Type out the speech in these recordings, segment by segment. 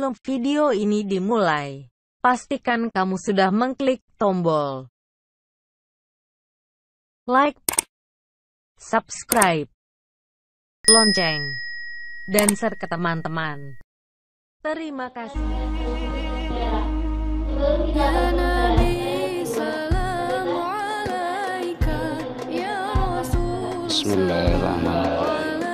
Sebelum video ini dimulai, pastikan kamu sudah mengklik tombol like, subscribe, lonceng, dan share ke teman-teman. Terima kasih. Ya Nabi, salam alaika, ya Rasul, Bismillahirrahmanirrahim.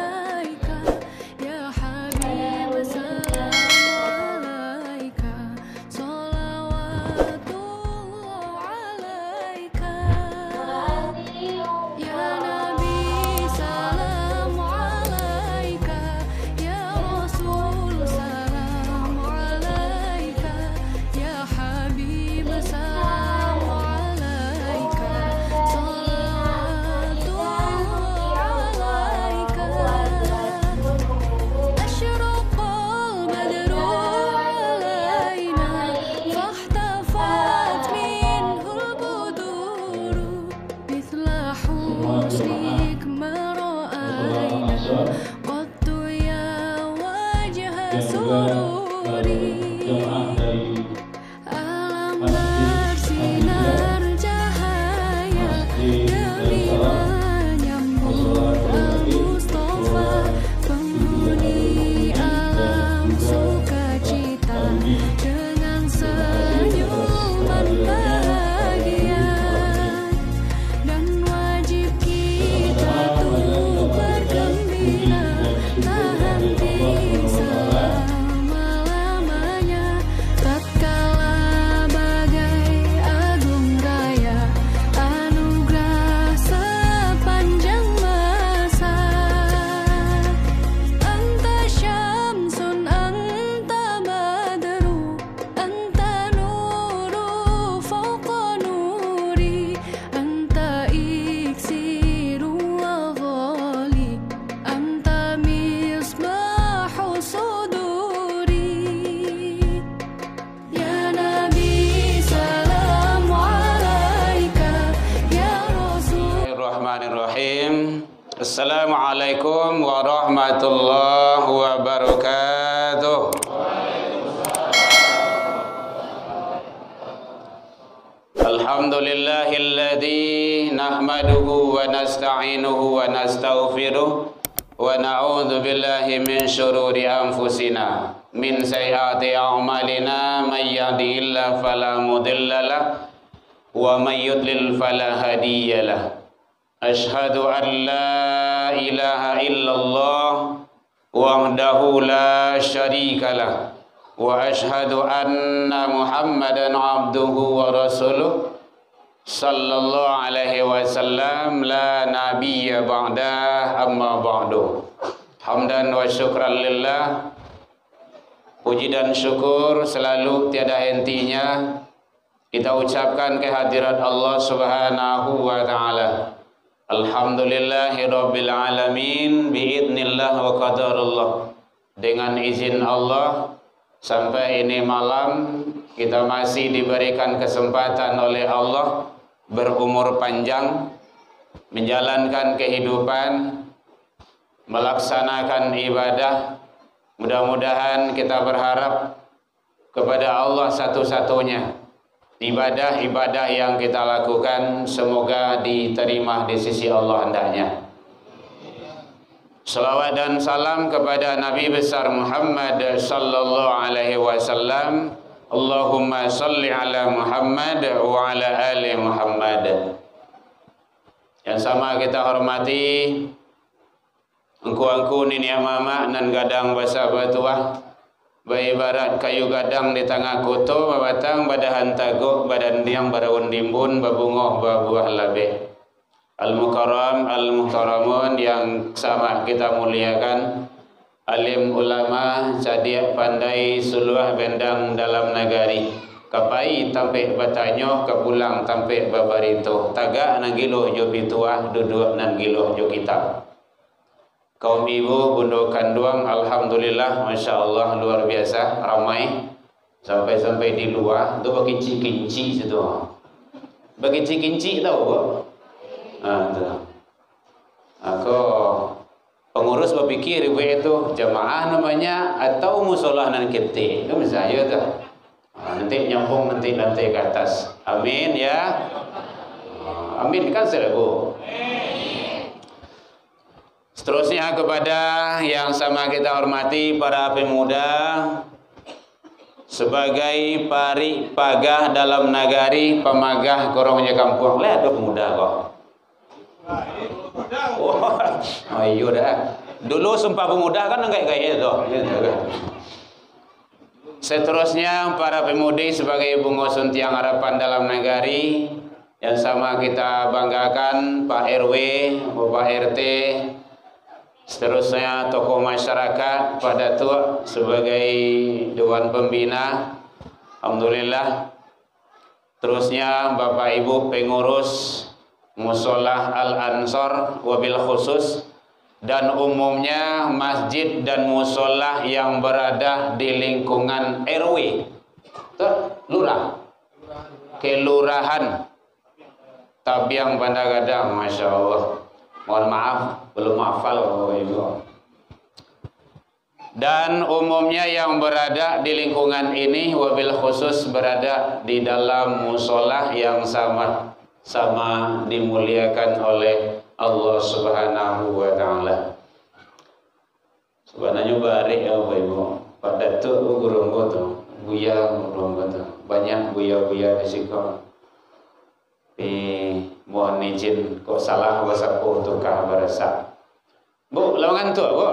alam bersinar cahaya demi menyambut Al-Mustafa, penghuni alam sukacita dengan senyuman bahagia. Dan wajib kita tuh bergembira, tak henti selama-lamanya, tatkala bagai agung raya anugerah sepanjang masa. Anta syamsun, anta badru, anta nuru fauqa nuri, anta iksiru wa ghali, anta misbahu suduri. Ya Nabi, salam alaika, ya Rasul. Bismillahirrahmanirrahim. Assalamualaikum warahmatullahi wabarakatuh. Alhamdulillahilladzi nahmaduhu wa nasta'inuhu wa nastaghfiruh wa na'udzu billahi min syururi anfusina min sayyiati a'malina may yahdihillahu fala mudhillalah wa may yudlil fala hadiyalah. Ashhadu an la ilaha illallah wahdahu la syarikalah wa ashhadu anna Muhammadan abduhu wa rasuluh sallallahu alaihi wasallam la nabiyya ba'da, amma ba'du. Hamdan wa syukran lillah. Puji dan syukur selalu tiada hentinya kita ucapkan kehadirat Allah Subhanahu wa taala. Alhamdulillahi rabbil alamin, biidznillah wa qadarullah. Dengan izin Allah, sampai ini malam kita masih diberikan kesempatan oleh Allah berumur panjang, menjalankan kehidupan, melaksanakan ibadah. Mudah-mudahan kita berharap kepada Allah satu-satunya, ibadah-ibadah yang kita lakukan semoga diterima di sisi Allah hendaknya. Salawat dan salam kepada Nabi besar Muhammad sallallahu alaihi wasallam. Allahumma salli ala Muhammad wa ala ali Muhammad. Yang sama kita hormati engku-engku nini mama nan gadang basa batuah, ibarat kayu gadang di tengah kuto babatang badahan taguk badan diang baraun dimbun babungoh babuah labeh. Al-Mukarram, Al-Mukarramun yang sama kita muliakan, alim ulama cadiak pandai suluah bendang dalam nagari, kapai tampe batanyo kapulang tampe babarito, taga nanggiloh jo bituah duduk nanggiloh jo kitab. Kaum ibu bundo kanduang, alhamdulillah, masya Allah luar biasa ramai sampai di luar tu bagi kinci situ, bagi kinci tahu kok. Aku Pengurus berpikir ibu itu jamaah namanya atau musola nan kita itu misalnya tuh. Nanti nyambung nanti lantai ke atas. Amin ya. Amin kan selalu. Seterusnya kepada yang sama kita hormati para pemuda sebagai pari pagah dalam nagari pemagah korongnya kampung. Lihat ada pemuda kok. Oh iya dah. Dulu Sumpah Pemuda kan enggak kayak itu. Seterusnya para pemudi sebagai pengusung tiang harapan dalam nagari yang sama kita banggakan Pak RW, Bapak RT, seterusnya tokoh masyarakat, Pak Datuk sebagai Dewan Pembina. Alhamdulillah. Terusnya Bapak Ibu pengurus Musolah Al-Ansor wabil khusus dan umumnya masjid dan musolah yang berada di lingkungan RW, lurah, kelurahan Tabiang Banda Gadang, Masya Allah. Mohon maaf belum hafal Bapak Ibu. Dan umumnya yang berada di lingkungan ini wabil khusus berada di dalam musolah yang sama dimuliakan oleh Allah Subhanahu wa taala. Sebenarnya barik ya Bapak Ibu. Pada tu gurung tu, buya gurung tu. Banyak buya-buya di sini. Mohon izin kok salah bahasa untuk kah barasa. Bu, lawangan tu, Bu.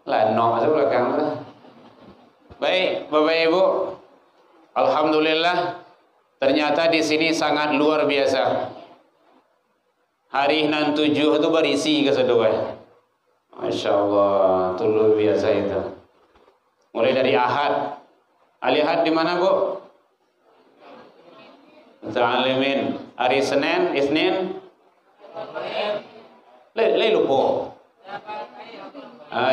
Lah nok asa belakang tu. Baik, Bapak Ibu. Alhamdulillah, ternyata di sini sangat luar biasa. Hari nan 7 itu berisi kesedua. Masya Allah, itu luar biasa itu. Mulai dari Ahad. Ahad di mana Bu? Ta'alimin. Hari Senin, Isnin. Lupa.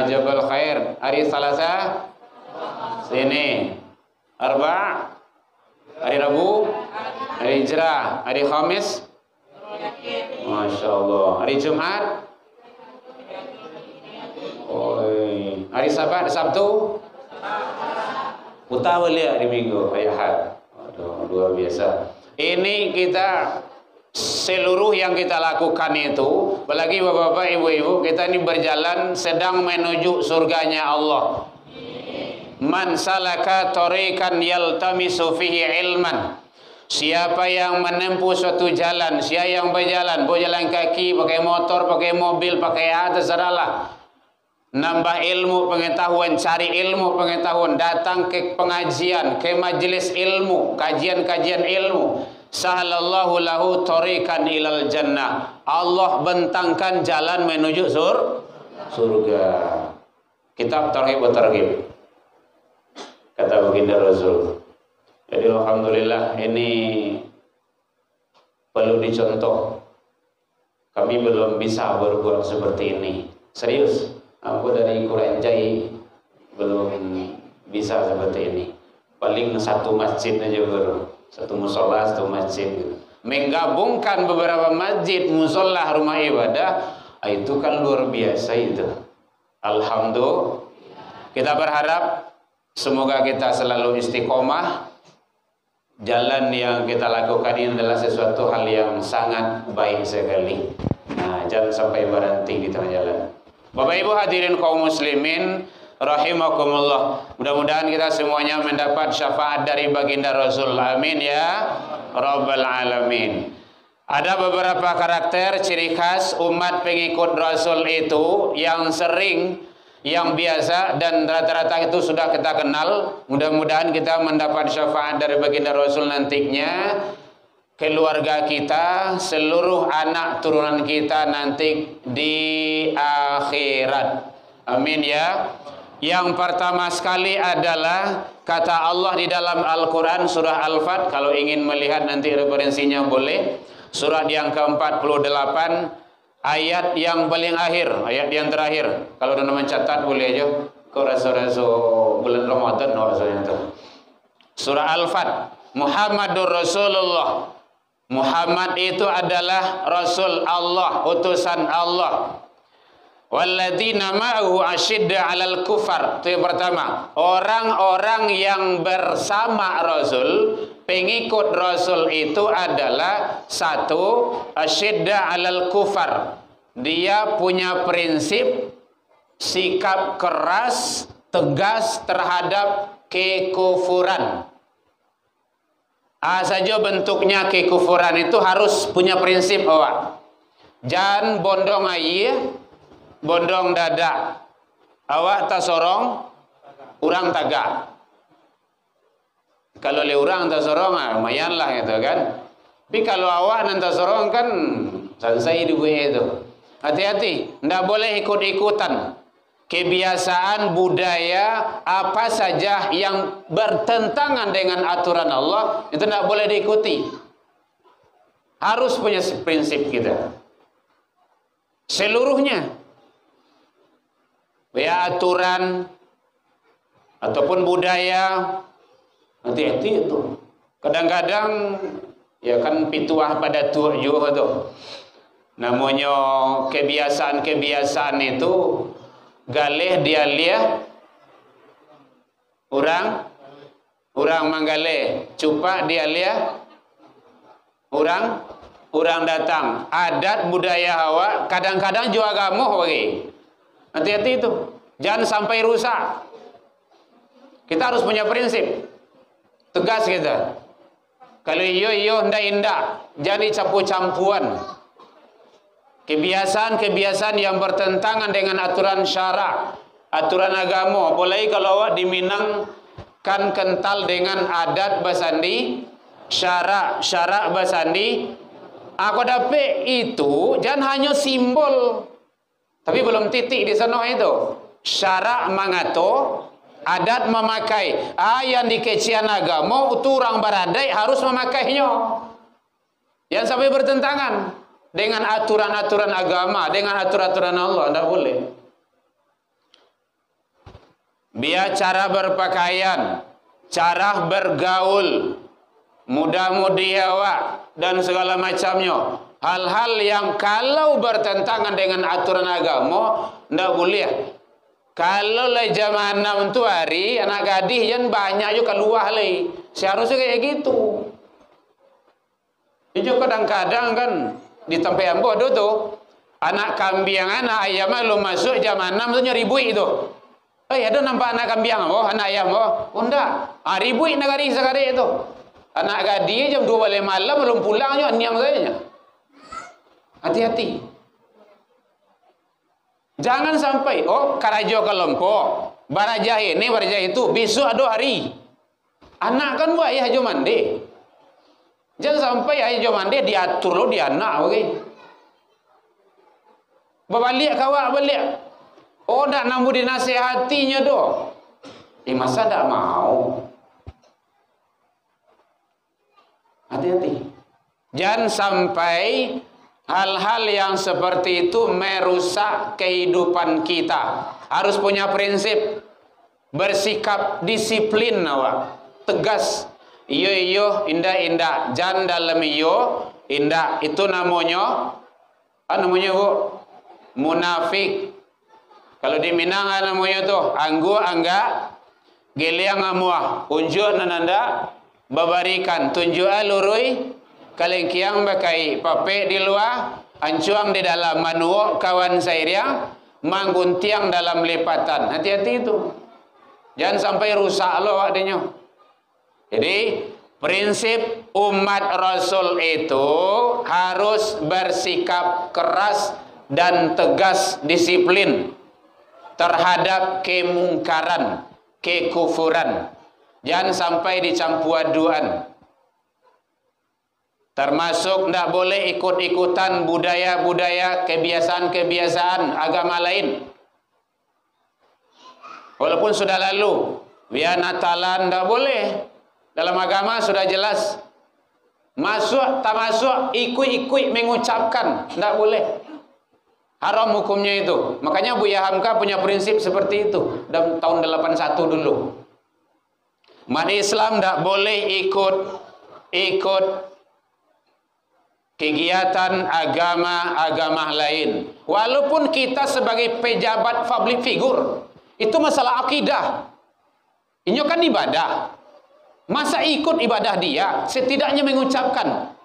Jabal Khair. Hari Selasa. Sini. Arba'. Hari Rabu, hari Hijrah, hari Khamis, Masya Allah, hari Jumat, hari Sabat, Sabtu, Utawali hari Minggu, hari Ahad. Aduh, luar biasa. Ini kita seluruh yang kita lakukan itu, apalagi bapak-bapak, ibu-ibu, kita ini berjalan sedang menuju surganya Allah. Man salaka tariqan yaltamisu fihi ilman. Siapa yang menempuh suatu jalan, siapa yang berjalan kaki, pakai motor, pakai mobil, pakai terserahlah. Nambah ilmu pengetahuan, cari ilmu pengetahuan, datang ke pengajian, ke majelis ilmu, kajian-kajian ilmu. Sahalallahu lahu tariqan ilal jannah. Allah bentangkan jalan menuju surga. Kitab Targhib wa Targhib. Kata baginda Rasul. Jadi alhamdulillah ini perlu dicontoh. Kami belum bisa berbuat seperti ini. Serius, aku dari Kuranjai belum bisa seperti ini. Paling satu masjid aja baru, satu musola, satu masjid. Menggabungkan beberapa masjid, musola, rumah ibadah, itu kan luar biasa itu. Alhamdulillah. Kita berharap semoga kita selalu istiqomah. Jalan yang kita lakukan ini adalah sesuatu hal yang sangat baik sekali. Nah, jangan sampai berhenti di tengah jalan. Bapak Ibu hadirin kaum muslimin rahimakumullah. Mudah-mudahan kita semuanya mendapat syafaat dari baginda Rasul. Amin ya rabbal alamin. Ada beberapa karakter ciri khas umat pengikut Rasul itu yang sering, yang biasa dan rata-rata itu sudah kita kenal. Mudah-mudahan kita mendapat syafaat dari baginda Rasul nantinya. Keluarga kita, seluruh anak turunan kita nanti di akhirat. Amin ya. Yang pertama sekali adalah kata Allah di dalam Al-Quran surah Al-Fat. Kalau ingin melihat nanti referensinya boleh. Surat yang ke-48, ayat yang paling akhir, ayat yang terakhir. Kalau anda mencatat boleh aja. Kau rasa-rasa bulan Ramadan rasanya itu. Surah Al-Fat. Muhammadur Rasulullah. Muhammad itu adalah Rasul Allah, utusan Allah. Walladzina ma'ahu asyidda 'alal kufar. Itu yang pertama. Orang-orang yang bersama Rasul, pengikut Rasul itu adalah satu, asyidda 'alal kufar. Dia punya prinsip sikap keras, tegas terhadap kekufuran. Saja bentuknya kekufuran itu harus punya prinsip awak. Jangan bondong air, bondong dada. Awak tak sorong, orang tagak. Kalau le orang tak sorong, lumayan lah gitu kan. Tapi kalau awak nanti sorong kan, selesai di itu. Hati-hati, tidak boleh ikut-ikutan. Kebiasaan, budaya, apa saja yang bertentangan dengan aturan Allah, itu tidak boleh diikuti. Harus punya prinsip kita. Seluruhnya. Ya aturan, ataupun budaya, hati-hati itu. Kadang-kadang, ya kan pituah pada tuh juga tuh. Namanya kebiasaan-kebiasaan itu, galih dia liah orang manggaleh, cupa dia liah orang datang. Adat budaya hawa kadang-kadang juga agama bagi. Hati-hati itu, jangan sampai rusak. Kita harus punya prinsip tegas kita. Kalau iyo ndak indah, jadi campur-campuan. Kebiasaan-kebiasaan yang bertentangan dengan aturan syara, aturan agama. Apalagi kalau awak di Minang kan kental dengan adat basandi, syara basandi. Aku dapat itu jangan hanya simbol, tapi belum titik di sana itu. Syara mengatur, adat memakai. Yang dikecian agama itu orang baradai harus memakainya. Yang sampai bertentangan dengan aturan-aturan agama, dengan aturan-aturan Allah, tidak boleh. Biar cara berpakaian, cara bergaul, muda-mudi awak, dan segala macamnya. Hal-hal yang kalau bertentangan dengan aturan agama, tidak boleh. Kalau lah zaman 6 tu hari, anak gadis yang banyak juga keluar lagi. Seharusnya kayak gitu. Itu kadang-kadang kan, di tempat yang bodoh tu, anak kambing, anak ayam lu masuk jam 6 tu ribui itu. Ada nampak anak kambing anak ayam enggak. Ribui negari sekali itu. Anak gadis jam 2 balik malam belum pulang je niang saja. Hati-hati. Jangan sampai karajo kelompok, barajah ini, barajah itu, besok ada hari. Anak kan buat ayah jo mandi. Jangan sampai ayah jo mandi diatur lo di anak, oke? Berbalik kawak balik. Dak nambu dinasihatinya doh. Masa dak mau. Hati-hati. Jangan sampai hal-hal yang seperti itu merusak kehidupan kita. Harus punya prinsip, bersikap disiplin awak, tegas. Iyo indah jangan dalam iyo indah. Itu namanya bu munafik. Kalau di Minang namanya tuh anggu angga geliang amua unjuk nananda babarikan tunjuk alurui kalengkiang bakai pape di luar ancuang di dalam manuo kawan sairia mangguntiang dalam lipatan. Hati-hati itu, jangan sampai rusak lo adanya. Jadi prinsip umat Rasul itu harus bersikap keras dan tegas, disiplin terhadap kemungkaran, kekufuran. Jangan sampai dicampur aduan. Termasuk tidak boleh ikut-ikutan budaya-budaya, kebiasaan-kebiasaan agama lain. Walaupun sudah lalu, biar Natalan tidak boleh. Dalam agama sudah jelas. Masuk, tak masuk, ikut-ikut mengucapkan, tidak boleh. Haram hukumnya itu. Makanya Buya Hamka punya prinsip seperti itu. Dalam tahun 81 dulu. Umat Islam tidak boleh ikut kegiatan agama-agama lain. Walaupun kita sebagai pejabat public figure, itu masalah akidah. Ini kan ibadah. Masa ikut ibadah dia, setidaknya mengucapkan.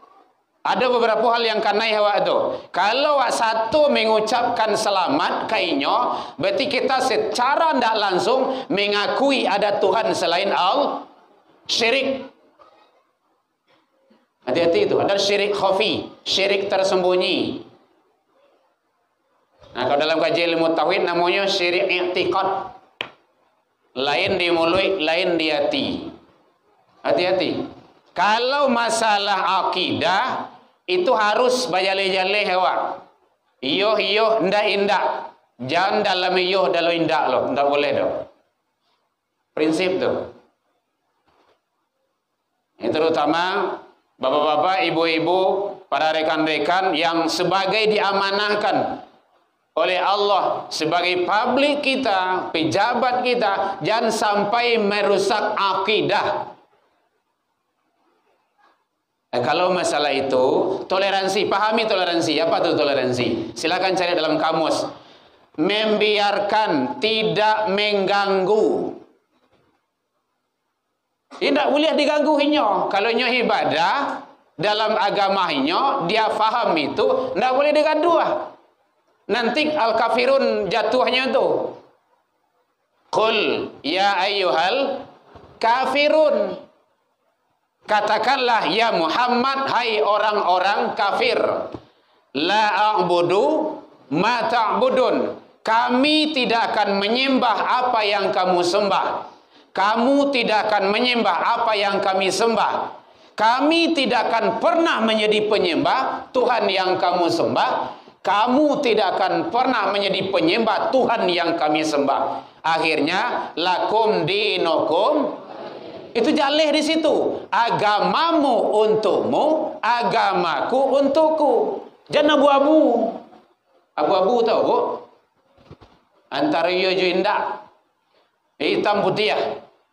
Ada beberapa hal yang kanai hawa itu. Kalau satu mengucapkan selamat kainyo, berarti kita secara tidak langsung mengakui ada Tuhan selain Allah. Syirik. Hati-hati itu, ada syirik khafi, syirik tersembunyi. Nah, kalau dalam kajian ilmu tauhid namanya syirik i'tiqad. Lain di mulut, lain di hati. Hati-hati. Kalau masalah akidah itu harus bajale-jale hewa. Iyo ndak. Jangan dalam iyo dalam indak loh, ndak boleh dong. Prinsip tuh. Ini terutama bapak-bapak, ibu-ibu, para rekan-rekan yang sebagai diamanahkan oleh Allah sebagai publik kita, pejabat kita, jangan sampai merusak akidah. Kalau masalah itu, toleransi, pahami toleransi. Apa itu toleransi? Silakan cari dalam kamus. Membiarkan, tidak mengganggu. Tidak boleh diganggu hinyo. Kalau nyo ibadah dalam agama hinyo, dia faham itu, tidak boleh diganggu. Nanti al-kafirun jatuhnya itu. Qul ya ayyuhal kafirun. Katakanlah ya Muhammad, hai orang-orang kafir. La a'budu ma ta'budun. Kami tidak akan menyembah apa yang kamu sembah. Kamu tidak akan menyembah apa yang kami sembah. Kami tidak akan pernah menjadi penyembah Tuhan yang kamu sembah. Kamu tidak akan pernah menjadi penyembah Tuhan yang kami sembah. Akhirnya lakum dinukum. Itu jaleh di situ. Agamamu untukmu, agamaku untukku. Jangan abu-abu. Abu-abu tahu bu? Antara iyo jo indak. Hitam putih ya.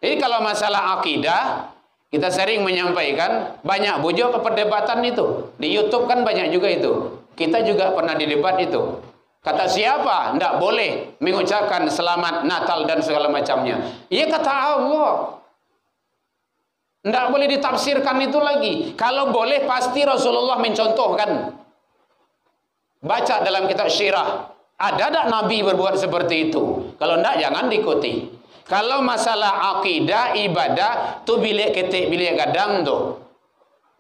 Jadi kalau masalah akidah, kita sering menyampaikan banyak bujuk perdebatan itu. Di YouTube kan banyak juga itu. Kita juga pernah di debat itu. Kata siapa? Tidak boleh mengucapkan selamat Natal dan segala macamnya. Iya kata Allah. Tidak boleh ditafsirkan itu lagi. Kalau boleh pasti Rasulullah mencontohkan. Baca dalam kitab syirah. Ada tak Nabi berbuat seperti itu? Kalau tidak jangan diikuti. Kalau masalah akidah, ibadah, tu bilik ketik, bilik gadang tu.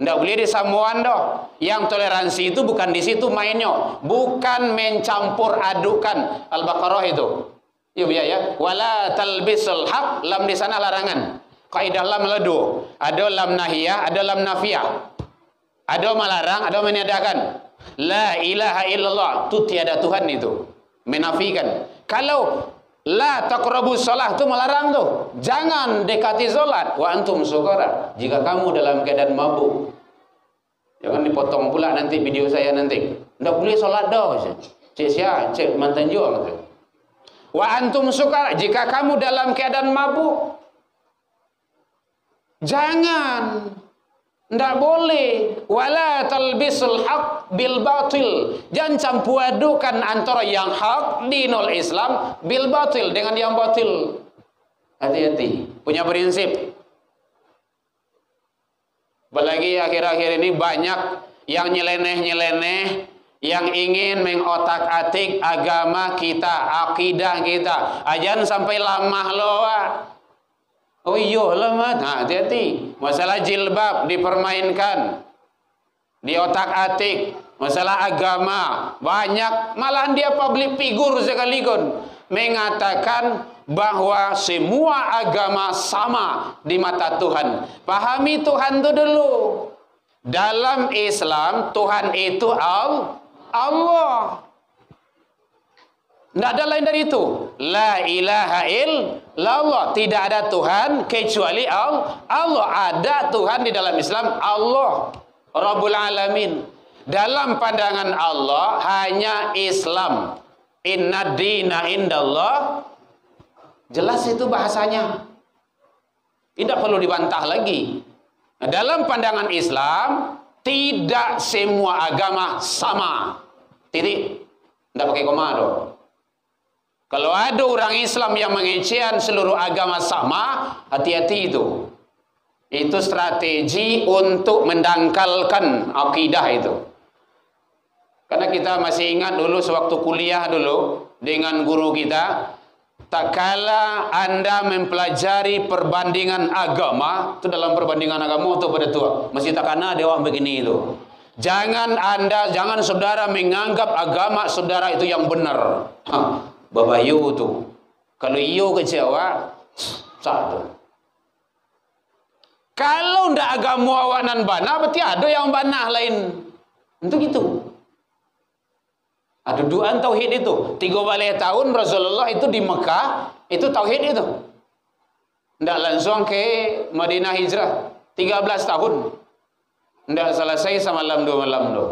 Tidak boleh disamuan doh. Yang toleransi itu bukan di situ mainnya. Bukan mencampur adukan. Al-Baqarah itu. Ya ya. Wala talbisul haq, lam di sana larangan. Kaidah lam ledu. Ada lam nahiyah, ada lam nafiyah. Ada melarang, ada meniadakan. La ilaha illallah, itu tiada Tuhan itu. Menafikan. Kalau la taqrabus shalah itu melarang tuh. Jangan dekati salat wa antum sukara. Jika kamu dalam keadaan mabuk. Jangan dipotong pula nanti video saya nanti. Tidak boleh salat dah. Cek mantan jual. Wa antum sukara. Jika kamu dalam keadaan mabuk. Jangan. Tidak boleh. Wala talbisul haq bil batil. Jangan campur adukan antara yang hak dinul Islam bil batil dengan yang batil. Hati-hati. Punya prinsip. Apalagi akhir-akhir ini banyak yang nyeleneh-nyeleneh, yang ingin mengotak-atik agama kita, akidah kita. Ajan sampai lamah loh. Oh iya lemah. Nah, hati-hati. Masalah jilbab dipermainkan, diotak-atik. Masalah agama banyak. Malahan dia public figure sekaligus mengatakan bahwa semua agama sama di mata Tuhan. Pahami Tuhan itu dulu. Dalam Islam Tuhan itu Allah. Tidak ada lain dari itu. La ilaha illallah. Tidak ada Tuhan kecuali Allah. Ada Tuhan di dalam Islam. Allah Rabbul Alamin. Dalam pandangan Allah hanya Islam. Inna dina indallah. Jelas itu bahasanya. Tidak perlu dibantah lagi. Dalam pandangan Islam Tidak semua agama sama. Titik. Tidak pakai koma dong. Kalau ada orang Islam yang mengecewakan seluruh agama sama, hati-hati itu. Itu strategi untuk mendangkalkan akidah itu. Karena kita masih ingat dulu sewaktu kuliah dulu dengan guru kita, tak kala Anda mempelajari perbandingan agama, itu dalam perbandingan agama itu pada tua, masih tak kena dewa begini itu. Jangan saudara menganggap agama saudara itu yang benar. Bapak yu tu. Kalau yu kecewa, satu. Kalau ndak agama awak nan bana, berarti ada yang bana lain. Untuk itu. Ada duaan tauhid itu. 3 tahun Rasulullah itu di Mekah, itu tauhid itu. Ndak langsung ke Madinah hijrah. 13 tahun. Ndak selesai semalam 2 malam tu.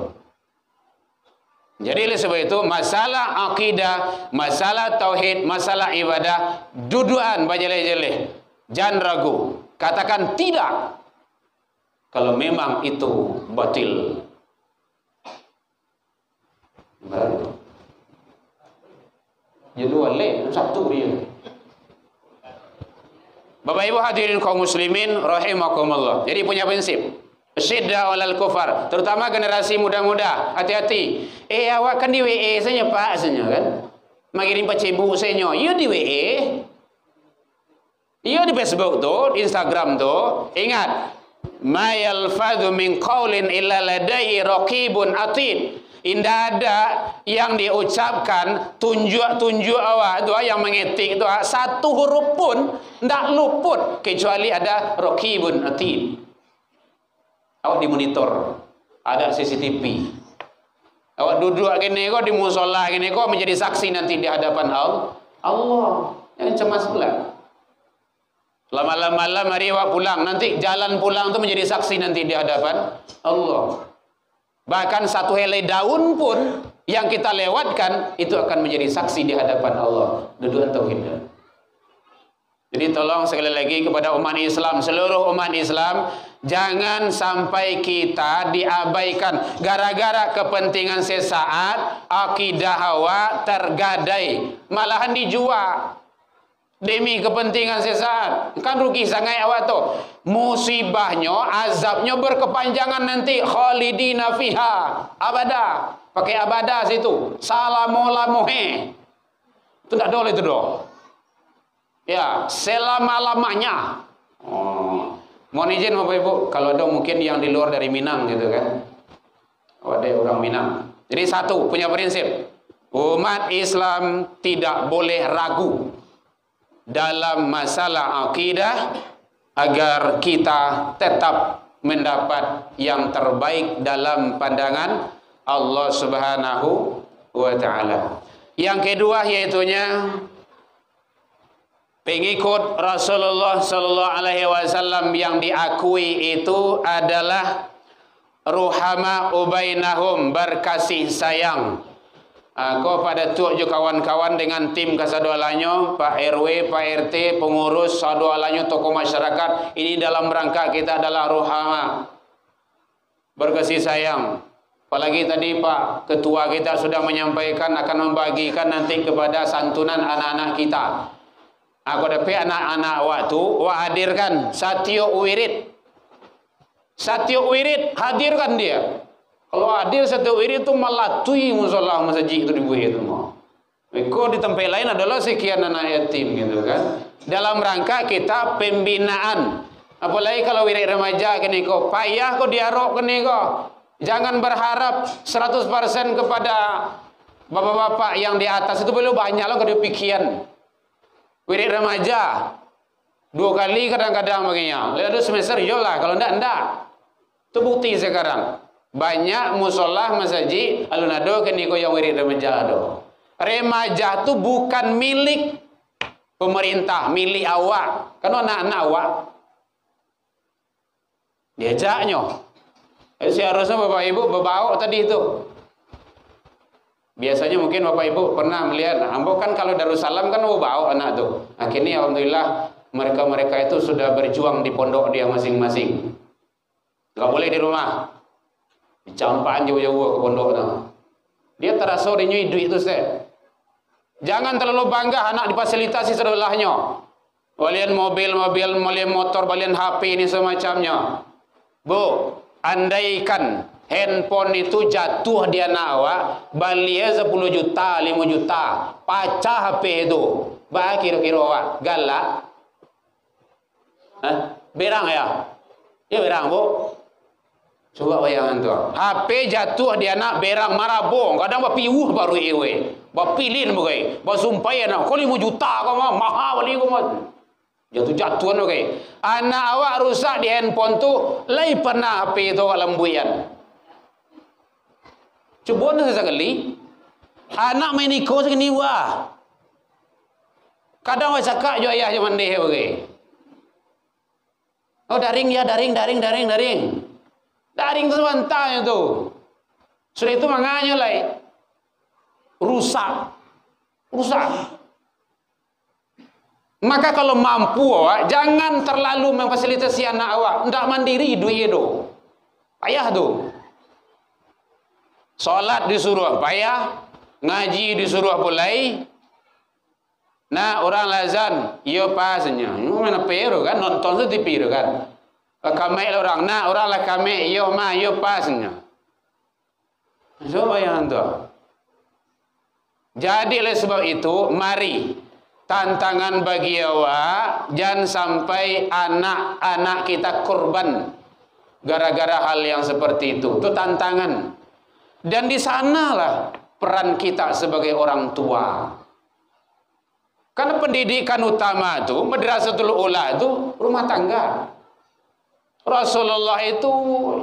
Jadi oleh sebab itu masalah akidah, masalah tauhid, masalah ibadah, duduan bajeleh-jeleh. Jangan ragu. Katakan tidak kalau memang itu batil. Jadi wale satu dia. Bapak Ibu hadirin kaum muslimin rahimakumullah. Jadi punya prinsip syiddah walal kufar, terutama generasi muda-muda, hati-hati. Awak kan di WE saja Pak saja kan. Mengirim Facebook saja. You di WE. You di Facebook tu, Instagram tu. Ingat, ma yalfadhu min qaulin illa ladai raqibun atid. Indah ada yang diucapkan tunjuk awak tu yang mengetik tu satu huruf pun ndak luput kecuali ada raqibun atid. Awak dimonitor, ada CCTV. Awak duduk gini kok di musola gini kok menjadi saksi nanti di hadapan Allah. Jangan cemas pula. Lama-lama hari awak pulang, nanti jalan pulang tu menjadi saksi nanti di hadapan Allah. Bahkan satu helai daun pun yang kita lewatkan itu akan menjadi saksi di hadapan Allah. Duduan tauhid. Jadi tolong sekali lagi kepada umat Islam, seluruh umat Islam, jangan sampai kita diabaikan gara-gara kepentingan sesaat, akidah hawa tergadai, malahan dijual demi kepentingan sesaat. Kan rugi sangat awak tu. Musibahnya, azabnya berkepanjangan nanti, khalidina fiha abada. Pakai abada situ. Salamu-lamuhe. Itu tak boleh itu doh. Ya, selama-lamanya. Mohon izin Bapak Ibu, kalau ada mungkin yang di luar dari Minang gitu kan. Ada orang Minang. Jadi satu, punya prinsip. Umat Islam tidak boleh ragu dalam masalah akidah agar kita tetap mendapat yang terbaik dalam pandangan Allah Subhanahu wa taala. Yang kedua yaitunya pengikut Rasulullah sallallahu alaihi wasallam yang diakui itu adalah ruhama ubainahum, berkasih sayang. Kau pada tuak je kawan-kawan dengan tim kasadualanyo, Pak RW, Pak RT, pengurus sadualanyo, tokoh masyarakat. Ini dalam rangka kita adalah ruhama, berkasih sayang. Apalagi tadi Pak Ketua kita sudah menyampaikan akan membagikan nanti kepada santunan anak-anak kita. Aku dapat anak-anak waktu hadirkan Satyo Wirid. Satyo Wirid hadirkan dia. Kalau hadir Satyo Wirid itu melatui musola masjid itu dibuat itu mau. Kok di tempat lain adalah sekian anak yatim gitu kan. Dalam rangka kita pembinaan. Apalagi kalau wirid remaja kini kok payah kok diarok kini kok. Jangan berharap 100% kepada bapak-bapak yang di atas itu, belum banyak loh kedepikian. Wirid remaja 2 kali kadang-kadang baginya. Lalu semester yolah, kalau enggak. Itu bukti sekarang. Banyak musolah masjid alunado keniko yang wirid remaja do. Remaja itu bukan milik pemerintah, milik awak. Kan anak-anak awak. Diajaknya. Seharusnya Bapak Ibu berbawa tadi itu. Biasanya mungkin Bapak Ibu pernah melihat, ambo kan kalau Darussalam kan bawa anak tuh. Akhirnya alhamdulillah mereka itu sudah berjuang di pondok dia masing-masing. Gak boleh di rumah. Dicampaan jauh-jauh ke pondok tu. Dia terasa dia nyui duit tu Ustaz. Jangan terlalu bangga anak difasilitasi sebelahnya. Balian mobil, balian motor, balian HP ni semacamnya. Bu, andaikan handphone itu jatuh di anak awak, balia 10 juta, 5 juta, pecah HP itu. Bah kira-kira awak galak. Berang ya? Ya berang, Bu. Coba bayangan tu. HP jatuh di anak berang marabong, kadang bapiuh baru ewe. Bapilin bagai. Basumpay anak, kau 5 juta kau mah, mahal balik kau mah. Jatuh-jatuhan bagai. Anak awak rusak di handphone tu, lai pernah HP itu awak lembuian. Coba nak sekali. Anak main iko segini wah. Kadang awak cakap jo ayah jo mandeh bagai. Oh daring ya, daring. Daring tu sebentarnya tu. Sudah itu manganya lai. Rusak. Maka kalau mampu awak, jangan terlalu memfasilitasi anak awak. Ndak mandiri duit itu. Payah tu. Solat disuruh payah. Ngaji disuruh pulai. Nah orang lazan. Ia pasnya. Mana peru kan. Nonton tu TV tu kan. Kami orang. Nah orang lah kami. Ia pasnya. Coba yang tu. Jadi oleh sebab itu, mari tantangan bagi awak, jangan sampai anak-anak kita korban gara-gara hal yang seperti itu. Itu tantangan. Dan di sanalah peran kita sebagai orang tua. Karena pendidikan utama itu, madrasatul ula itu rumah tangga. Rasulullah itu,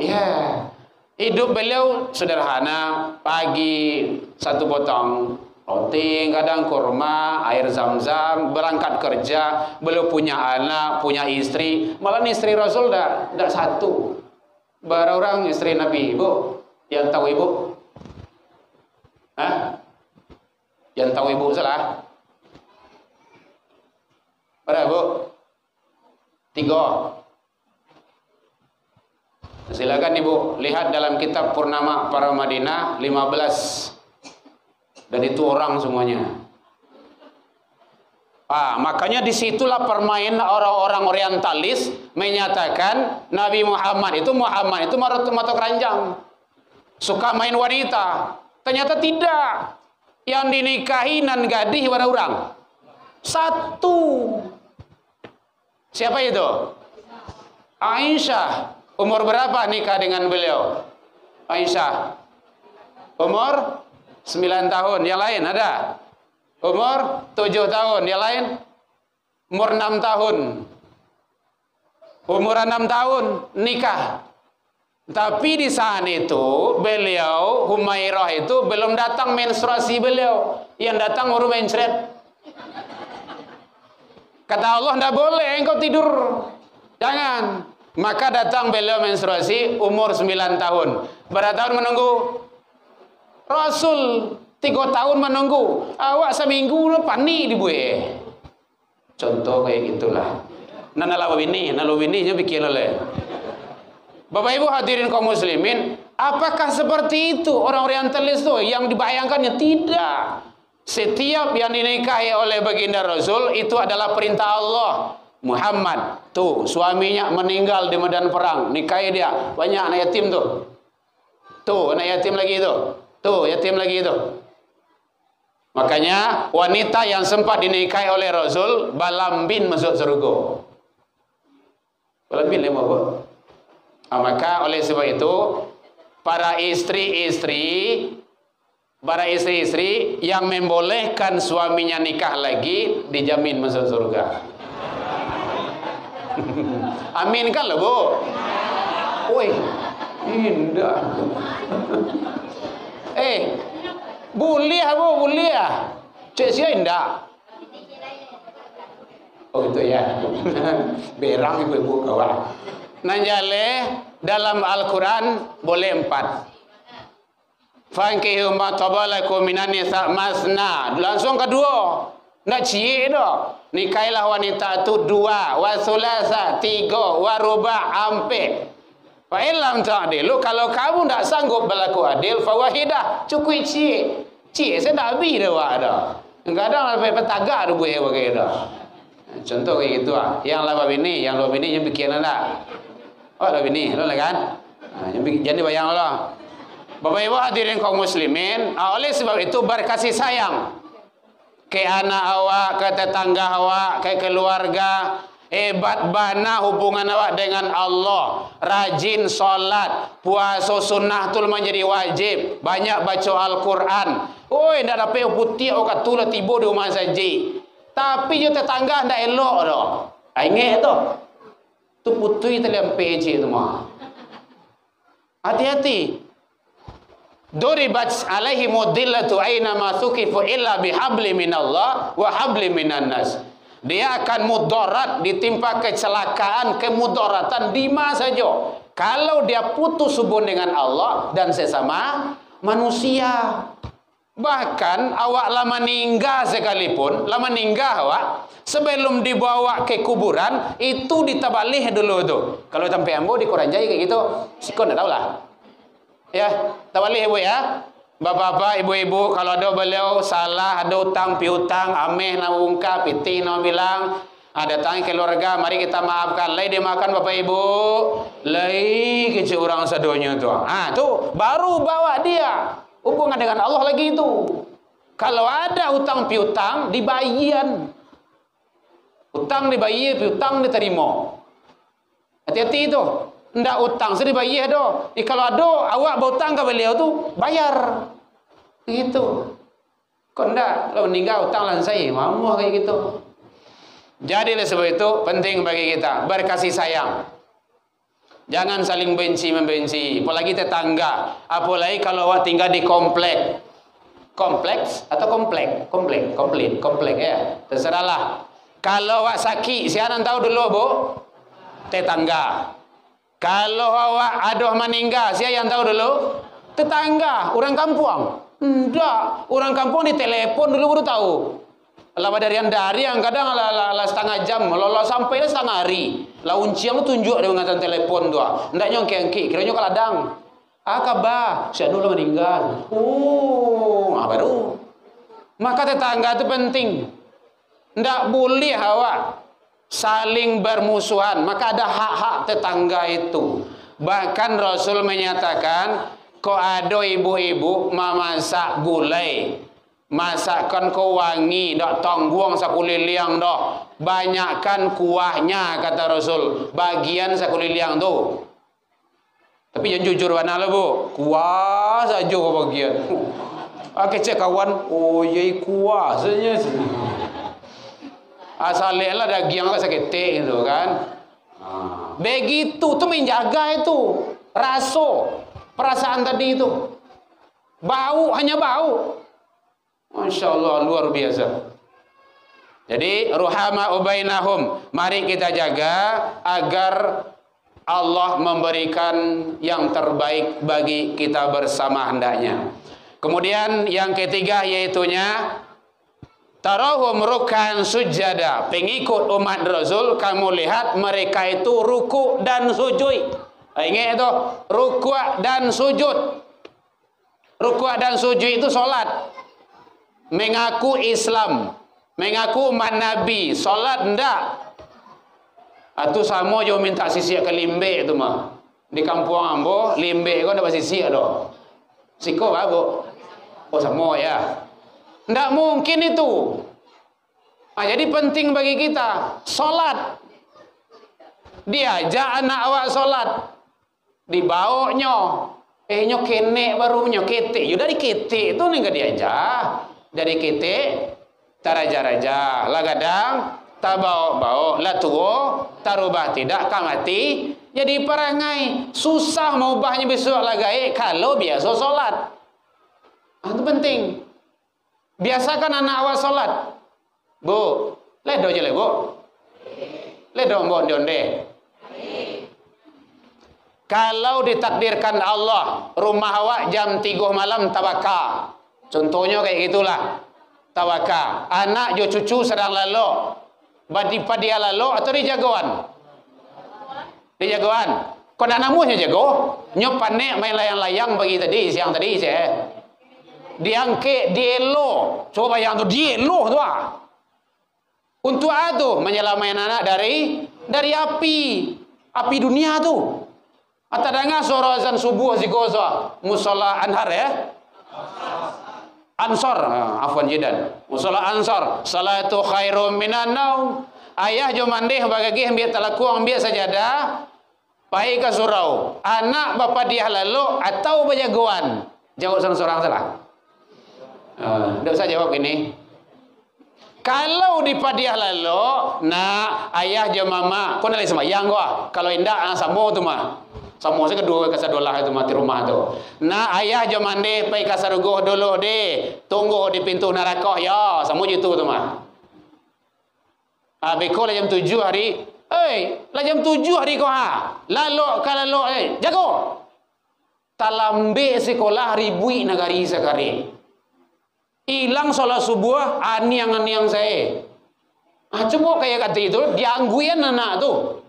ya, hidup beliau sederhana, pagi 1 potong roti, kadang kurma, air zam-zam, berangkat kerja, belum punya anak, punya istri. Malah istri Rasul dah 1. Baru orang istri Nabi, Bu. Yang tahu ibu? Yang tahu ibu salah? Berapa Bu? 3. Silakan Ibu lihat dalam kitab Purnama Para Madinah 15. Dan itu orang semuanya. Makanya disitulah permainan orang-orang orientalis menyatakan Nabi Muhammad itu mata keranjang, suka main wanita. Ternyata tidak. Yang dinikahi nan gadih pada orang 1. Siapa itu? Aisyah. Umur berapa nikah dengan beliau? Aisyah umur 9 tahun. Yang lain ada? Umur 7 tahun. Yang lain? Umur 6 tahun. Umur 6 tahun nikah. Tapi di saat itu beliau, Humairah itu belum datang menstruasi beliau. Yang datang baru mencret. Kata Allah, tidak boleh engkau tidur. Jangan. Maka datang beliau menstruasi umur 9 tahun. Berapa tahun menunggu? Rasul 3 tahun menunggu. Awak seminggu panik dibuat. Contoh kayak gitulah. Nalawini nya bikin oleh. Bapak Ibu hadirin kaum muslimin, apakah seperti itu orang orientalis itu yang dibayangkannya? Tidak. Setiap yang dinikahi oleh baginda Rasul itu adalah perintah Allah. Muhammad tuh suaminya meninggal di medan perang, nikahi dia, banyak anak yatim tuh. Tuh anak yatim lagi itu. Tuh yatim lagi itu. Makanya wanita yang sempat dinikahi oleh Rasul balambin masuk surga. Balambin lima Bu. Maka oleh sebab itu para istri-istri yang membolehkan suaminya nikah lagi dijamin masuk surga. Amin kan lo Bu? Woi, indah. Boleh Bu, boleh. Cek sia indah. Oh itu ya. Berang ibu-ibu kawan. Nanjale dalam Al-Quran boleh 4. Fankihu ma tabalakum minan nisa masna. Langsung kedua. Nak cie dah. Nikailah wanita itu 2, wa sulasa 3, wa ruba' ampe. Fa illam ta'dilu, kalau kamu tak sanggup berlaku adil, fa wahidah, cukup cik. Cik saya dah habis dah wak dah. Kadang sampai petagak tu buih pakai dah. Contoh kayak gitu ah. Yang lawan bini, yang bikin anda. Oh, lawan bini, lo lah kan? Yang bikin jadi bayang Allah. Bapak Ibu hadirin kaum muslimin, oleh sebab itu berkasih sayang ke anak awak, ke tetangga awak, ke keluarga. Hebat bana hubungan awak dengan Allah. Rajin solat, puasa sunnah tu menjadi wajib. Banyak baca Al-Quran. Oi, ndak dapat putih awak tu lah tiba di rumah saja. Tapi je tetangga ndak elok dah. Ingat tu. Tu putih terlempai je tu mah. Hati-hati. Duribat alaihi mudillatu aina ma thuqifu illa bihabli minallah wa habli minan nas. Dia akan mudarat, ditimpa kecelakaan, kemudaratan di mana saja. Kalau dia putus hubungan dengan Allah dan sesama manusia. Bahkan awak lama meninggal sekalipun, lama meninggal awak, sebelum dibawa ke kuburan, itu ditabalih dulu tu. Kalau sampai ambo di Koranjai kayak gitu, sikon tak tahu lah. Ya, tabalih ibu ya. Bapak-bapak, ibu-ibu, kalau ada beliau salah, ada hutang, piutang, ameh nak ungkap, piti nak bilang, datang keluarga, mari kita maafkan. Lai dia makan bapak ibu, lai kecil orang sadonya tu. Tu baru bawa dia hubungan dengan Allah lagi itu. Kalau ada hutang piutang, dibayar. Hutang dibayar, piutang diterima. Hati-hati itu. Ndak utang sedih bayar doh. Kalau ada awak berhutang ke beliau tu bayar. Gitu. Kok ndak kalau meninggal hutang lan saya, mamu kayak gitu. Jadi oleh sebab itu penting bagi kita berkasih sayang. Jangan saling benci membenci, apalagi tetangga. Apalagi kalau awak tinggal di komplek. Kompleks atau komplek? Komplek ya. Terserahlah. Kalau awak sakit, siapa tahu dulu, Bu? Tetangga. Kalau awak ada meninggal, siapa yang tahu dulu? Tetangga, orang kampung. Enggak, orang kampung ditelepon dulu baru tahu. Lama dari yang kadang lah setengah jam, lalu sampai setengah hari. Lah unciang tunjuk dengan telepon tu. Enggak nyongki, kiranya kaladang. Kabar, siapa dulu meninggal. Baru. Maka tetangga itu penting. Enggak boleh awak saling bermusuhan, maka ada hak-hak tetangga itu. Bahkan Rasul menyatakan, kok ada ibu-ibu memasak gulai, masakkan kau wangi, dak tangguang sakuliliang dah, banyakkan kuahnya kata Rasul, bagian sakuliliang tu. Tapi yang jujur mana lah bu, kuah saja kau bagian. Kecek kawan, ye kuah saja. Asalnya daging agak sakit gitu kan. Begitu tuh menjaga itu rasa perasaan tadi itu. Bau hanya bau. Masya Allah luar biasa. Jadi ruhama ubainahum, mari kita jaga agar Allah memberikan yang terbaik bagi kita bersama hendaknya. Kemudian yang ketiga yaitunya tarahum rukan sujada. Pengikut umat Rasul, kamu lihat mereka itu ruku dan sujud. Ingat itu, ruku dan sujud. Ruku dan sujud itu solat. Mengaku Islam, mengaku umat Nabi, solat ndak. Itu sama je minta sisi ke limbe itu mah. Di kampung ambo, limbe kau dapat sisi ada. Siko bago. Oh sama ya. Tidak mungkin itu. Jadi penting bagi kita solat. Diajak anak awak solat, dibawanya. Nyo kene baru nyo kete. Yo dari kete itu nih diajak. Dari kete taraja-raja. Lah kadang tabawa-bawa lah tuo tarubah tidak kamati. Jadi perangai susah mau ubahnya besok lagai kalau biasa solat. Itu penting. Biasakan anak awak solat. Bu, ledo je le bu. Ledo mbok ndonde. Kalau ditakdirkan Allah, rumah awak jam 3 malam tawakal. Contohnya kayak gitulah. Tawakal. Anak jo cucu sedang lalu. Badi dia lalu atau di jagoan? Di jagoan. Kau nak namunya jago. Nyopan nek main layang-layang bagi tadi siang tadi saya. Diangke dielo. Coba bayang tu dielo tu ah. Untuk atu menyelamatkan anak dari api dunia tu. Ata dengar suara azan subuh zikosa musalla Anhar ya. Ansor, afwan jidan. Musalla Ansor, salatu khairum minan naum. Ayah jo mandeh bagagi ambil talaku ambil sajadah. Pai ke surau. Anak bapa dia lalu atau berjagoan. Jawab seorang salah. Tidak usah jawab ini. Kalau di padiah lalu, nak ayah je mama, kau nak sembahyang gua. Kalau indah samo tu mah. Samo saya kedua kasadolah itu mati rumah tu. Nak ayah je mandi pai kasarugoh dulu deh. Tunggu di pintu neraka ya, samo jitu tu mah. Beko lah jam 7 hari. Lah jam 7 hari kau ha. Lalu kalau jago. Talambe sekolah ribui nagari sekali. Hilang sholat subuh aniang saya. Coba kayak kata itu diangguin anak tu.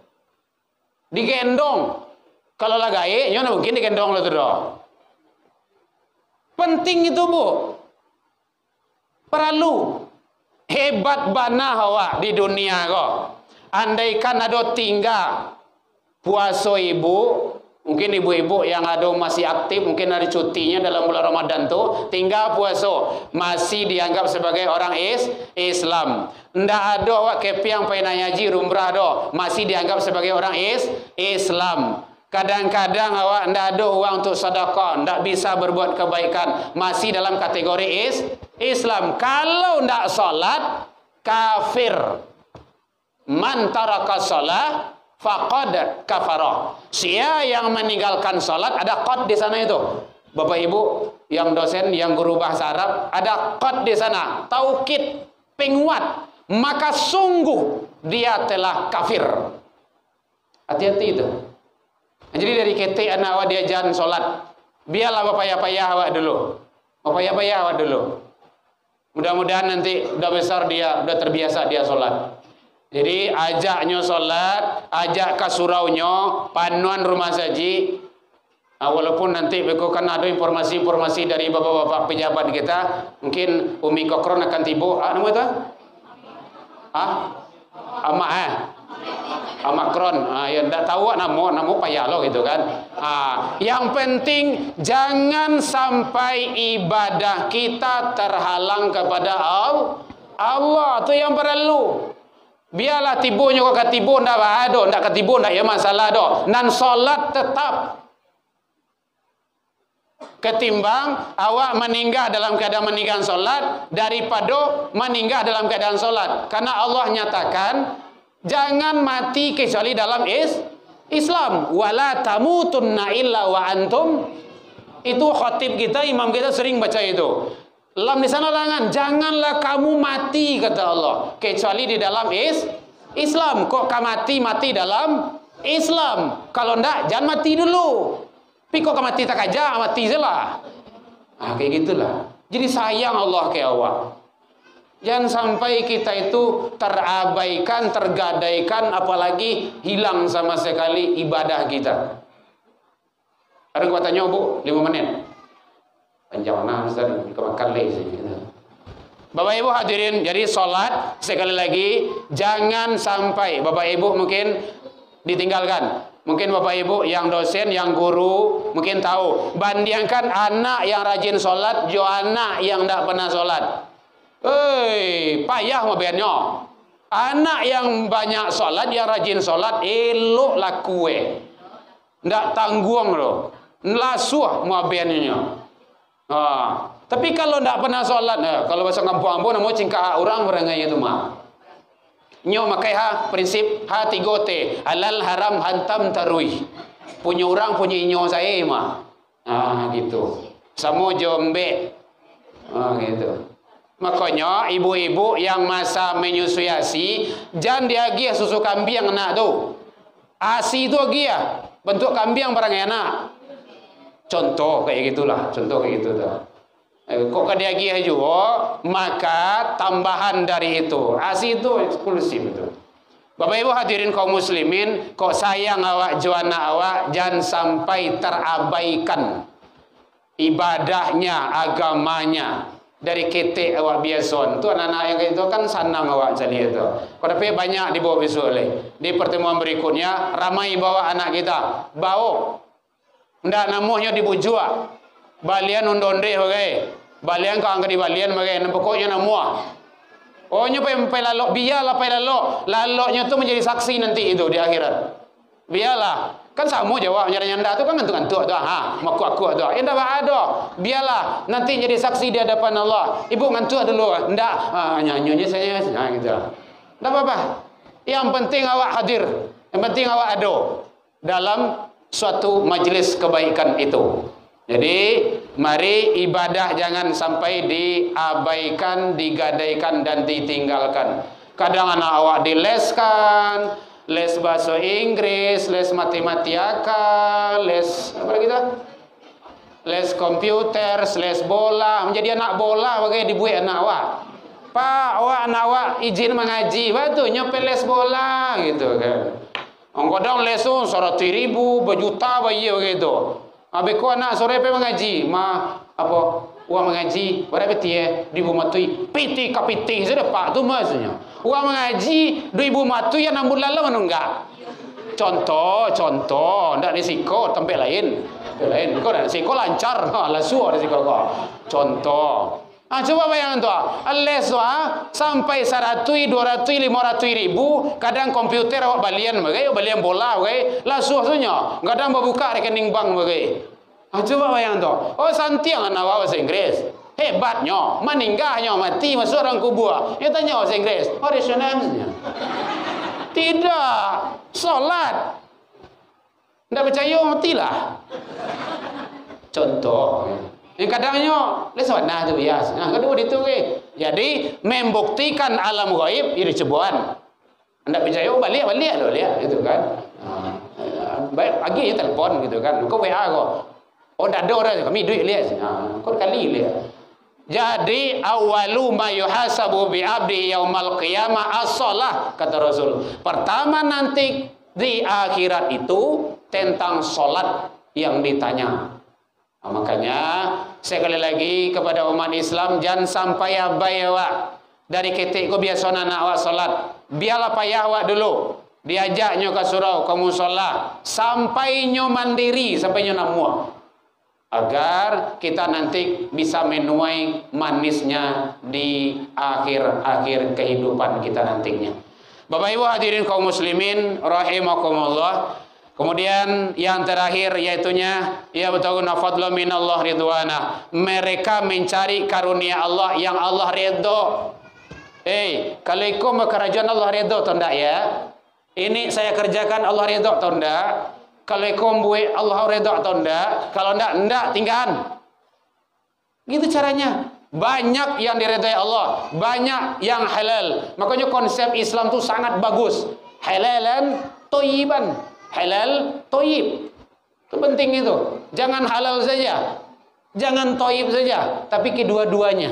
Digendong. Kalau lagai, nyonya mungkin digendong lah tu dah. Penting itu bu. Perlu. Hebat bana hawa di dunia kok. Andaikan ada tinggal puasa ibu, mungkin ibu-ibu yang ada masih aktif, mungkin ada cutinya dalam bulan Ramadan tu, tinggal puasa, masih dianggap sebagai orang Islam. Ndak ada awak kepiang pengen ngaji umrah do, masih dianggap sebagai orang Islam. Kadang-kadang awak ndak ada uang untuk sedekah, ndak bisa berbuat kebaikan, masih dalam kategori Islam. Kalau ndak salat, kafir. Man taraka shalah faqad kafara. Sia yang meninggalkan salat, ada qad di sana itu. Bapak Ibu yang dosen, yang guru bahasa Arab, ada qad di sana. Taukid, penguat. Maka sungguh dia telah kafir. Hati-hati itu. Jadi dari ketik anak awak diajaran salat. Biarlah payah-payah awak dulu. Payah-payah awak dulu. Mudah-mudahan nanti udah besar dia, udah terbiasa dia salat. Jadi ajaknya solat, ajak ke suraunya, panuan rumah saji. Walaupun nanti kan ada informasi-informasi dari bapak-bapak pejabat kita, mungkin Umi Kokron akan tiba. Nama itu? Amakron. Ya tidak tahu nama payah lo gitu kan. Yang penting jangan sampai ibadah kita terhalang kepada Allah. Itu yang perlu. Biarlah tibunya kau ketibu ndak ada, ndak ketibu ndak ya masalah do. Nan solat tetap. Ketimbang awak meninggal dalam keadaan meninggalkan solat daripada meninggal dalam keadaan solat. Karena Allah nyatakan jangan mati kecuali dalam Islam. Wala tamutunna illa wa antum. Itu khatib kita, imam kita sering baca itu. Lam di sana langan, janganlah kamu mati kata Allah kecuali di dalam Islam. Kok kamu mati dalam Islam? Kalau ndak jangan mati dulu. Tapi kok kamu mati tak aja, mati jelah. Kayak gitulah. Jadi sayang Allah ke awak. Jangan sampai kita itu terabaikan, tergadaikan, apalagi hilang sama sekali ibadah kita. Ada yang tanya bu, 5 menit. Panjang mana Ustaz, kemakan lagi gitu. Bapak Ibu hadirin, jadi sholat sekali lagi jangan sampai Bapak Ibu mungkin ditinggalkan. Mungkin Bapak Ibu yang dosen, yang guru mungkin tahu. Bandingkan anak yang rajin sholat, jo anak yang tidak pernah sholat. Payah mobilnya. Anak yang banyak sholat, yang rajin sholat, elok lakue. Tidak tanggung loh. Lasuh mobilnya. Tapi kalau tidak pernah sholat, kalau bahasa kampung-kampung nama cingkah orang berangai itu mah. Nyo makai prinsip 3T, halal haram hantam tarui. Punya orang punya inyo saya mah. Gitu. Samo jombe. Gitu. Makanya ibu-ibu yang masa menyusui ASI, jangan diagi susu kambing anak tu. ASI itu agi bentuk kambing berangai anak. Contoh kayak gitulah, contoh kayak gitu tuh. Kok kadiagi juga, maka tambahan dari itu. ASI itu eksklusif itu. Bapak Ibu hadirin kaum muslimin, kok sayang awak juana awak, jangan sampai terabaikan ibadahnya, agamanya dari ketik awak biasa. Tu anak-anak yang itu kan senang awak jadi itu. Tapi banyak dibawa besok oleh. Di pertemuan berikutnya ramai bawa anak kita, bawa. Ndak namanya dibujua. Balian undonde bagai. Balian kau angkat di balian bagai. Pokoknya namua. Oh nyampe lalok, biarlah lalok. Laloknya tu menjadi saksi nanti itu di akhirat. Biarlah. Kan sama jawab nyanda tu kan ngantuk-ngantuk tu. Maku-aku tu. Indah ada. Biarlah nanti jadi saksi di hadapan Allah. Ibu ngantuk dulu. Ndak. Nyanyi saya gitu. Ndak apa-apa. Yang penting awak hadir. Yang penting awak ada dalam suatu majlis kebaikan itu. Jadi mari ibadah jangan sampai diabaikan, digadaikan dan ditinggalkan. Kadang anak awak dileskan, les bahasa Inggris, les matematika, les apa lagi tu? Les komputer, les bola, menjadi anak bola bagai dibuat anak awak. Pak, anak awak izin mengaji, batu nyampe les bola gitu kan. Kadang les tu 100.000, berjuta bayi begitu. Habis ko anak sore pergi mengaji, apa uang mengaji, berapa tie 2,000 matui, piti kapiti sudah pak tu maksudnya. Uang mengaji 2,000 matui yang 6 bulan lalu enggak. Contoh, ndak risiko tempat lain. Kau dah risiko lancar, lasu ada risiko kau. Contoh. Coba bayangkan tu, les sampai 100, 200, 500.000, kadang komputer awak balian bagai, balian bola bagai, lasu asunya, kadang berbuka rekening bank bagai. Coba bayangkan tu, santiang anak awak bahasa Inggris, hebatnya, meninggalnya, mati masuk orang kubur, dia tanya bahasa Inggris, rasionalnya. Tidak, solat, tidak percaya matilah. Contoh. Yang kadangnya leswana tu bias. Kedua itu ke. Jadi membuktikan alam gaib ini cebuan. Anda percaya balik lo lihat gitu kan. Baik pagi ya telepon gitu kan. Kau WA kau. Dah ada orang kami duit lihat. Kau kali lihat. Jadi awalu ma yuhasabu bi abdi yaumal qiyamah as-shalah kata Rasul. Pertama nanti di akhirat itu tentang salat yang ditanya. Makanya sekali lagi kepada umat Islam jangan sampai abai awak dari ketik ko biasa anak awak solat. Biarlah payah awak dulu. Diajaknya ke surau kamu solat sampai nyo mandiri sampai nyo namua. Agar kita nanti bisa menuai manisnya di akhir-akhir kehidupan kita nantinya. Bapak Ibu hadirin kaum muslimin rahimakumullah. Kemudian yang terakhir yaitunya ya betaguna fadla minallah ridwana. Mereka mencari karunia Allah yang Allah redha. Kalau ikut kerajaan Allah redha atau enggak ya? Ini saya kerjakan Allah redha atau enggak? Kalau ikut buat Allah redha atau enggak? Kalau enggak tinggalkan. Gitu caranya. Banyak yang diredai Allah, banyak yang halal. Makanya konsep Islam itu sangat bagus. Halalan thayyiban. Halal, toyib. Itu penting itu. Jangan halal saja. Jangan toyib saja. Tapi kedua-duanya.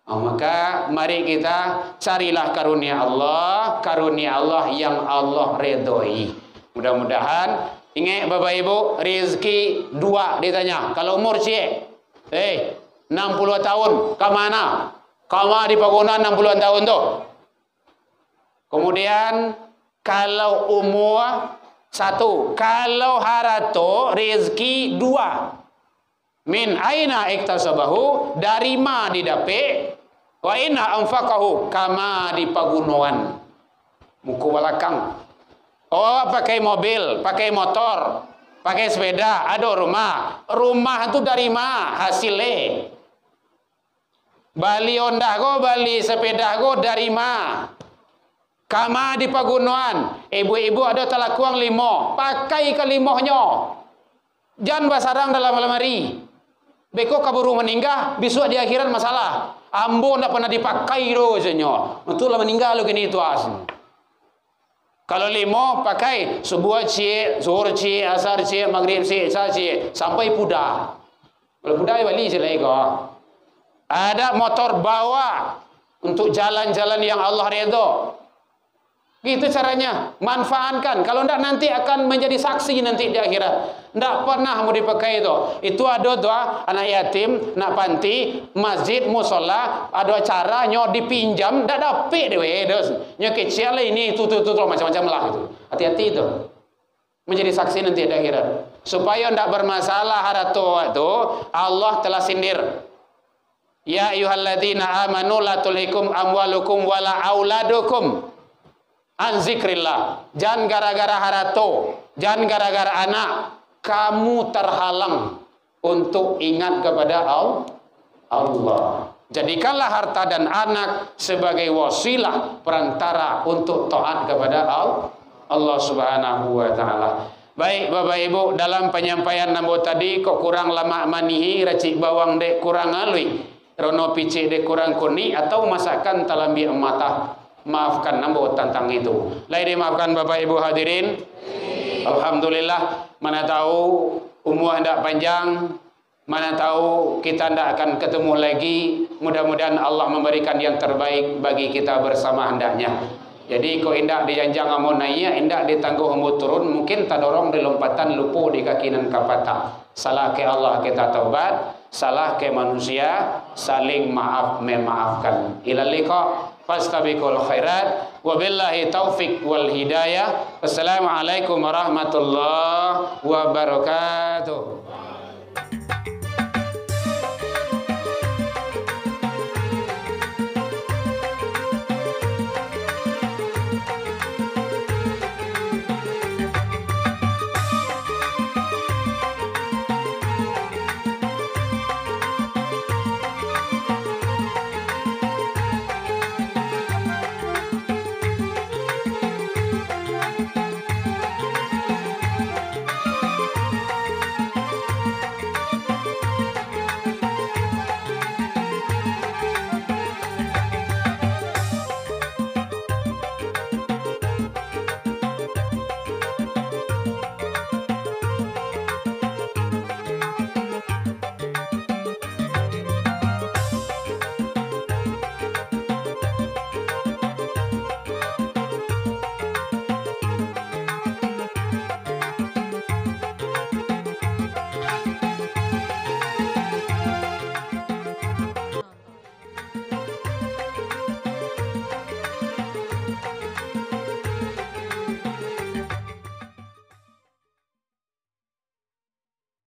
Maka mari kita carilah karunia Allah yang Allah redhoi. Mudah-mudahan. Ingat Bapak Ibu, rezeki dua ditanya. Kalau umur cik. 60 tahun. Ke mana? Kama di Pagunan 60 tahun tu. Kemudian kalau umur 1, kalau harato rezeki 2. Min aina iktasabahu, dari ma didape, wa inna anfaqahu, kama di pagunuan. Muku belakang. Pakai mobil, pakai motor, pakai sepeda, ada rumah. Rumah itu dari ma hasilnya. Bali ondah go, bali sepeda go dari ma. Kama di pagunuan, ibu-ibu ada talakuang 5, pakai ke 5-nya. Jangan basarang dalam lemari. Beko kaburu meninggal, besok di akhirat masalah. Ambo ndak pernah dipakai dosanya. Itulah meninggal lo kini itu as. Kalau 5 pakai subuh cie, zuhur cie, asar cie, maghrib cie, isya cie, sampai puda. Kalau puda balik selai ko. Ada motor bawa untuk jalan-jalan yang Allah redha. Gitu caranya, manfaatkan. Kalau enggak nanti akan menjadi saksi nanti di akhirat. Enggak pernah mau dipakai itu. Itu ada doa anak yatim, nak panti, masjid, musola, ada acara nyo dipinjam, enggak dapat dewe. Nyo kecil ini itu macam-macam lah itu. Hati-hati itu. Menjadi saksi nanti di akhirat. Supaya enggak bermasalah haratu itu, Allah telah sindir. Ya ayyuhalladzina amanu la tulhikum amwalukum wala auladukum an zikrillah. Jangan gara-gara harato, jangan gara-gara anak kamu terhalang untuk ingat kepada Allah. Jadikanlah harta dan anak sebagai wasilah perantara untuk taat kepada Allah Subhanahu wa taala. Baik Bapak Ibu, dalam penyampaian nambo tadi kok kurang lama manihi, racik bawang dek kurang alui, rono picik dek kurang kuni, atau masakan talambi ematah. Maafkan nambo tentang itu. Lain dimaafkan Bapak Ibu hadirin. Alhamdulillah, mana tahu umur hendak panjang, mana tahu kita hendak akan ketemu lagi. Mudah-mudahan Allah memberikan yang terbaik bagi kita bersama hendaknya. Jadi kok indak dijanjang amun naik, indak ditangguh umur turun, mungkin tadorong di lompatan lupu di kaki nan kapata. Salah ke Allah kita taubat, salah ke manusia saling maaf memaafkan. Ilal liqa. Fastabiqul khairat, wabillahi taufik wal hidayah. Wassalamualaikum warahmatullahi wabarakatuh.